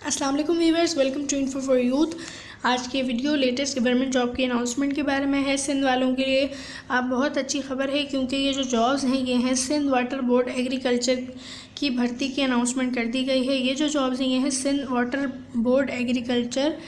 अस्सलाम वालेकुम viewers, welcome to info for youth. आज की वीडियो लेटेस्ट गवर्नमेंट जॉब की अनाउंसमेंट के बारे में है। सिंध वालों के लिए आप बहुत अच्छी खबर है, क्योंकि ये जो जॉब्स हैं ये हैं सिंध वाटर बोर्ड एग्रीकल्चर की भर्ती की अनाउंसमेंट कर दी गई है। ये जो जॉब्स हैं ये हैं Sindh water board agriculture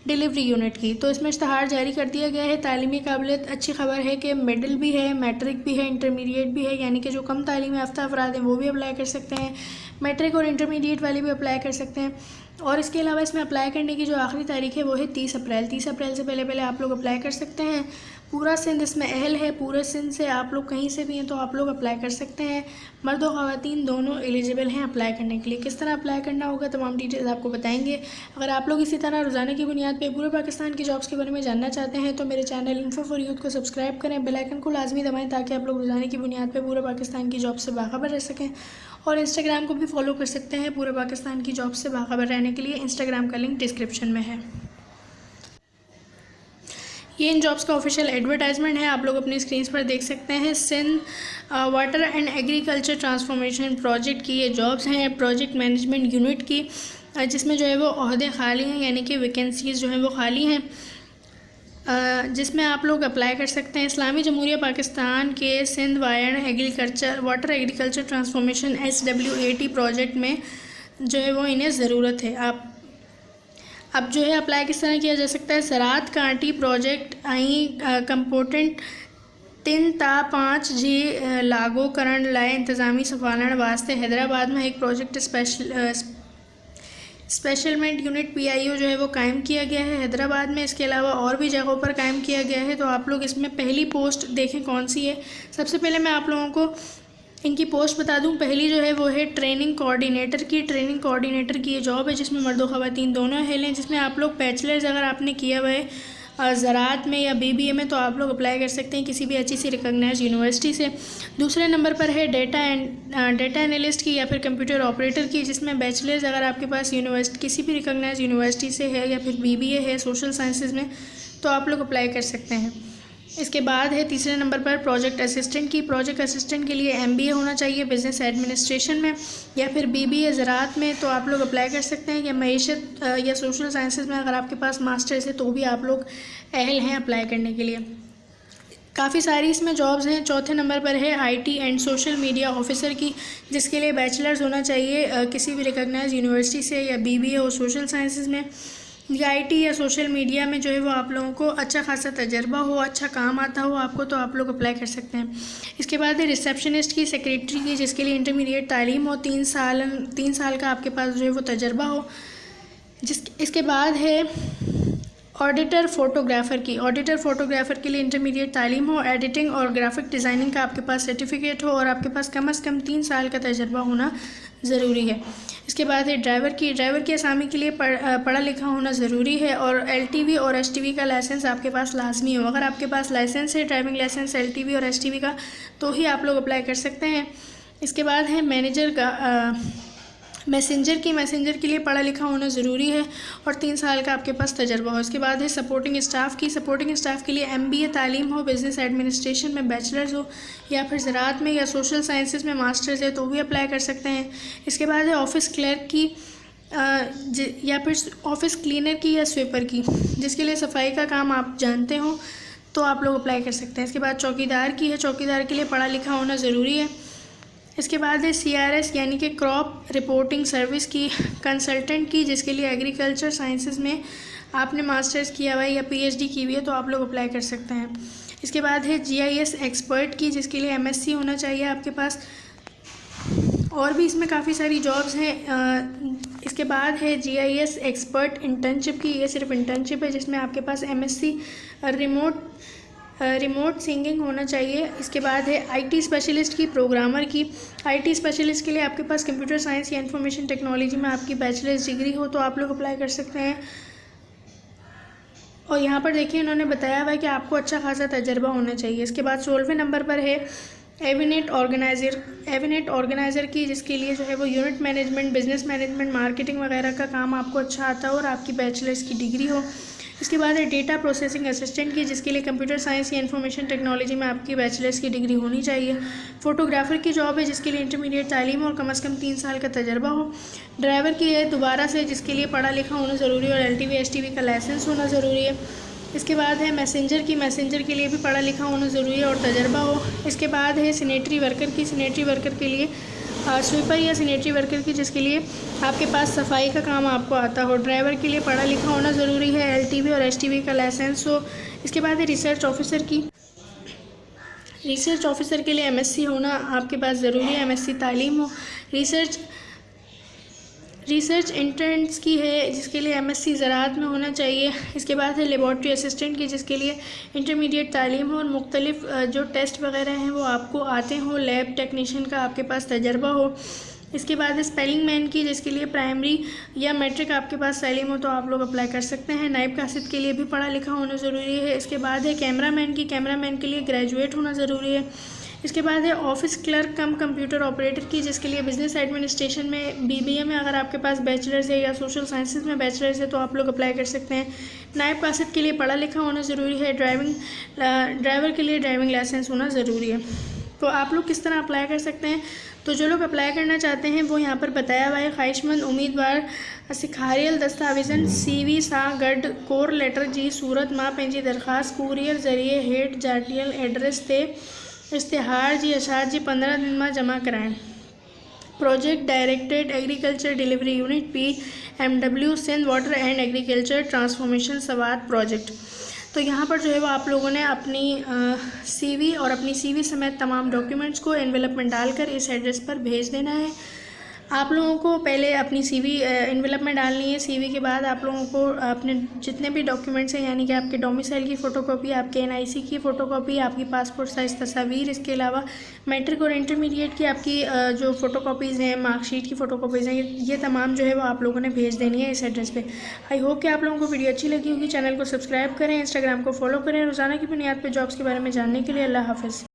delivery unit की। तो इसमें इश्तहार जारी कर दिया गया है। तालीमी काबिलियत अच्छी खबर है कि मिडिल भी है, मैट्रिक भी है, इंटरमीडिएट भी है, यानी कि जो कम तालीम याफ्ता अफराद हैं वो भी अप्लाई कर सकते हैं। मैट्रिक और इंटरमीडिएट वाले भी अप्लाई कर सकते हैं। और इसके अलावा इसमें अप्लाई करने की जो आखिरी तारीख है वो है 30 अप्रैल। 30 अप्रैल से पहले आप लोग अप्लाई कर सकते हैं। पूरा सिंध इसमें अहल है। पूरे सिंध से आप लोग कहीं से भी हैं तो आप लोग अप्लाई कर सकते हैं। मर्द और ख़वातीन दोनों एलिजिबल हैं अप्लाई करने के लिए। किस तरह अप्लाई करना होगा तमाम डिटेल्स आपको बताएंगे। अगर आप लोग इसी तरह रोज़ाना की बुनियाद पर पूरे पाकिस्तान की जॉब्स के बारे में जानना चाहते हैं तो मेरे चैनल इन्फो फॉर यूथ को सब्सक्राइब करें, बेल आइकन को लाजमी दबाएं, ताकि आप लोग रोज़ाना की बुनियाद पर पूरे पाकिस्तान की जॉब से बाखबर रह सकें। और इंस्टाग्राम को भी फॉलो कर सकते हैं पूरे पाकिस्तान की जॉब से बाखबर रहने के लिए। इंस्टाग्राम का लिंक डिस्क्रिप्शन में है। ये इन जॉब्स का ऑफिशियल एडवर्टाइजमेंट है, आप लोग अपनी स्क्रीन पर देख सकते हैं। Sindh water and agriculture transformation project की ये जॉब्स हैं, प्रोजेक्ट मैनेजमेंट यूनिट की, जिसमें जो है वो ओहदे खाली हैं, यानी कि वैकेंसीज़ जो हैं वो खाली हैं, जिसमें आप लोग अप्लाई कर सकते हैं। इस्लामी जमहूरिया पाकिस्तान के Sindh water agriculture transformation SWAT project में जो है वो इन्हें ज़रूरत है। अब जो है अप्लाई किस तरह किया जा सकता है। ज़राअत कांटी प्रोजेक्ट आई कंपोर्टेंट 3 ता 5 जी लागू करण लाए इंतज़ामी सफालण वास्ते हैदराबाद में एक प्रोजेक्ट स्पेशलमेंट यूनिट PIO जो है वो कायम किया गया है हैदराबाद में। इसके अलावा और भी जगहों पर कायम किया गया है। तो आप लोग इसमें पहली पोस्ट देखें कौन सी है। सबसे पहले मैं आप लोगों को इनकी पोस्ट बता दूं। पहली जो है वो है ट्रेनिंग कोऑर्डिनेटर की ये जॉब है, जिसमें मर्द और ख़वातीन दोनों अहल हैं। जिसमें आप लोग बैचलर्स अगर आपने किया हुआ है ज़राअत में या BBA में तो आप लोग अप्लाई कर सकते हैं किसी भी अच्छी सी रिकॉग्नाइज्ड यूनिवर्सिटी से। दूसरे नंबर पर है डेटा एनालिस्ट की या फिर कंप्यूटर ऑपरेटर की, जिसमें बैचलर्स अगर आपके पास किसी भी रिकॉग्नाइज्ड यूनिवर्सिटी से है या फिर BBA है सोशल साइंसेज में तो आप लोग अप्लाई कर सकते हैं। इसके बाद है तीसरे नंबर पर प्रोजेक्ट असिस्टेंट की। प्रोजेक्ट असिस्टेंट के लिए MBA होना चाहिए बिज़नेस एडमिनिस्ट्रेशन में या फिर BBA ज़राअत में, तो आप लोग अप्लाई कर सकते हैं। या मईशत या सोशल साइंसेज में अगर आपके पास मास्टर्स है तो भी आप लोग अहल हैं अप्लाई करने के लिए। काफ़ी सारी इसमें जॉब्स हैं। चौथे नंबर पर है IT and social media officer की, जिसके लिए बैचलर्स होना चाहिए किसी भी रिकॉग्नाइज्ड यूनिवर्सिटी से या BBA और सोशल साइंसेज में। या IT या सोशल मीडिया में जो है वो आप लोगों को अच्छा खासा तजर्बा हो, अच्छा काम आता हो आपको, तो आप लोग अप्लाई कर सकते हैं। इसके बाद है रिसेप्शनिस्ट की, सेक्रेटरी की, जिसके लिए इंटरमीडिएट तालीम हो, 3 साल का आपके पास जो है वो तजर्बा हो। इसके बाद है ऑडिटर फ़ोटोग्राफ़र के लिए इंटरमीडिएट तालीम हो, एडिटिंग और ग्राफिक डिज़ाइनिंग का आपके पास सर्टिफिकेट हो और आपके पास कम से कम 3 साल का तजर्बा होना ज़रूरी है। इसके बाद है ड्राइवर की असामी के लिए पढ़ा लिखा होना ज़रूरी है और LTV और STV का लाइसेंस आपके पास लाजमी हो। अगर आपके पास लाइसेंस है, ड्राइविंग लाइसेंस LTV और STV का, तो ही आप लोग अप्लाई कर सकते हैं। इसके बाद है मैसेंजर के लिए पढ़ा लिखा होना ज़रूरी है और 3 साल का आपके पास तजर्बा हो। इसके बाद है सपोर्टिंग स्टाफ के लिए MBA तालीम हो, बिज़नेस एडमिनिस्ट्रेशन में बैचलर्स हो या फिर ज़राअत में या सोशल साइंसेज में मास्टर्स है तो भी अप्लाई कर सकते हैं। इसके बाद है ऑफिस क्लर्क की या फिर ऑफिस क्लीनर की या स्वीपर की, जिसके लिए सफाई का काम आप जानते हो तो आप लोग अप्लाई कर सकते हैं। इसके बाद चौकीदार के लिए पढ़ा लिखा होना ज़रूरी है। इसके बाद है CRS यानी कि क्रॉप रिपोर्टिंग सर्विस की, कंसल्टेंट की, जिसके लिए एग्रीकल्चर साइंसेज में आपने मास्टर्स किया हुआ है या PhD की हुई है तो आप लोग अप्लाई कर सकते हैं। इसके बाद है GIS एक्सपर्ट की, जिसके लिए MSc होना चाहिए आपके पास। और भी इसमें काफ़ी सारी जॉब्स हैं। इसके बाद है GIS एक्सपर्ट इंटर्नशिप की, ये सिर्फ इंटर्नशिप है जिसमें आपके पास MSc रिमोट सिंगिंग होना चाहिए। इसके बाद है IT स्पेशलिस्ट की, प्रोग्रामर की। IT स्पेशलिस्ट के लिए आपके पास कंप्यूटर साइंस या इंफॉर्मेशन टेक्नोलॉजी में आपकी बैचलर्स डिग्री हो तो आप लोग अप्लाई कर सकते हैं। और यहाँ पर देखिए इन्होंने बताया हुआ है कि आपको अच्छा खासा तजर्बा होना चाहिए। इसके बाद 16वें नंबर पर है एविनेट ऑर्गेनाइज़र की, जिसके लिए जो है वो unit management, business management, marketing वगैरह का काम आपको अच्छा आता हो और आपकी बैचलर्स की डिग्री हो। इसके बाद है डेटा प्रोसेसिंग असिस्टेंट की, जिसके लिए कंप्यूटर साइंस या इंफॉर्मेशन टेक्नोलॉजी में आपकी बैचलर्स की डिग्री होनी चाहिए। फोटोग्राफर की जॉब है, जिसके लिए इंटरमीडिएट तालीम और कम से कम 3 साल का तजर्बा हो। ड्राइवर की है दोबारा से, जिसके लिए पढ़ा लिखा होना ज़रूरी है और LTV STV का लाइसेंस होना ज़रूरी है। इसके बाद है मैसेंजर की, मैसेंजर के लिए भी पढ़ा लिखा होना ज़रूरी है और तजर्बा हो। इसके बाद है सैनिटरी वर्कर की, सैनिटरी वर्कर के लिए स्वीपर या सैनिटरी वर्कर की, जिसके लिए आपके पास सफाई का काम आपको आता हो। ड्राइवर के लिए पढ़ा लिखा होना ज़रूरी है, LTV और STV का लाइसेंस हो। इसके बाद है रिसर्च ऑफिसर की, रिसर्च ऑफिसर के लिए MSc होना आपके पास ज़रूरी है, MSc तालीम हो। रिसर्च इंटर्न्स की है, जिसके लिए MSc ज़राअत में होना चाहिए। इसके बाद है लेबॉर्ट्री असिस्टेंट की, जिसके लिए इंटरमीडिएट तालीम हो और मुख्तलिफ जो टेस्ट वगैरह हैं वो आपको आते हों। लैब टेक्नीशियन का आपके पास तजर्बा हो। इसके बाद है स्पेलिंग मैन की, जिसके लिए प्राइमरी या मैट्रिक आपके पास तालीम हो तो आप लोग अप्लाई कर सकते हैं। नायब कासिद के लिए भी पढ़ा लिखा होना ज़रूरी है। इसके बाद है कैमरा मैन की, कैमरा मैन के लिए ग्रेजुएट होना ज़रूरी है। इसके बाद है ऑफिस क्लर्क कम कंप्यूटर ऑपरेटर की, जिसके लिए बिजनेस एडमिनिस्ट्रेशन में BBA में अगर आपके पास बैचलर्स है या सोशल साइंसेज में बैचलर्स है तो आप लोग अप्लाई कर सकते हैं। नायब कासिद के लिए पढ़ा लिखा होना ज़रूरी है। ड्राइवर के लिए ड्राइविंग लाइसेंस होना ज़रूरी है। तो आप लोग किस तरह अप्लाई कर सकते हैं? तो जो लोग अप्लाई करना चाहते हैं वो यहाँ पर बताया हुआ है। ख्वाहिशमंद उम्मीदवार सिखारियल दस्तावेज़न CV सा गड कोर लेटर जी सूरत माँ पंहिंजी दरख्वास्त कूरियर ज़रिए हेठ जाटियल एड्रेस ते इश्तिहार जी अशात जी 15 दिन में जमा कराएं। Project directed agriculture delivery unit PMW Sindh water and agriculture transformation सवात प्रोजेक्ट। तो यहाँ पर जो है वो आप लोगों ने अपनी CV और अपनी CV समेत तमाम डॉक्यूमेंट्स को एनवेलप में डालकर इस एड्रेस पर भेज देना है। आप लोगों को पहले अपनी CV एनवेलप में डालनी है। CV के बाद आप लोगों को अपने जितने भी डॉक्यूमेंट्स हैं, यानी कि आपके डोमिसाइल की फ़ोटोकॉपी, आपके NIC की फ़ोटोकॉपी, आपकी पासपोर्ट साइज़ तस्वीर, इसके अलावा मैट्रिक और इंटरमीडिएट की आपकी जो फ़ोटोकॉपीज़ हैं, मार्कशीट की फ़ोटोकॉपीज़ हैं, ये तमाम जो है वो आप लोगों ने भेज देनी है इस एड्रेस पे। आई होप कि आप लोगों को वीडियो अच्छी लगी होगी। चैनल को सब्सक्राइब करें, इंस्टाग्राम को फॉलो करें रोज़ाना की बुनियाद पर जॉब्स के बारे में जानने के लिए। अल्लाह हाफ़िज़।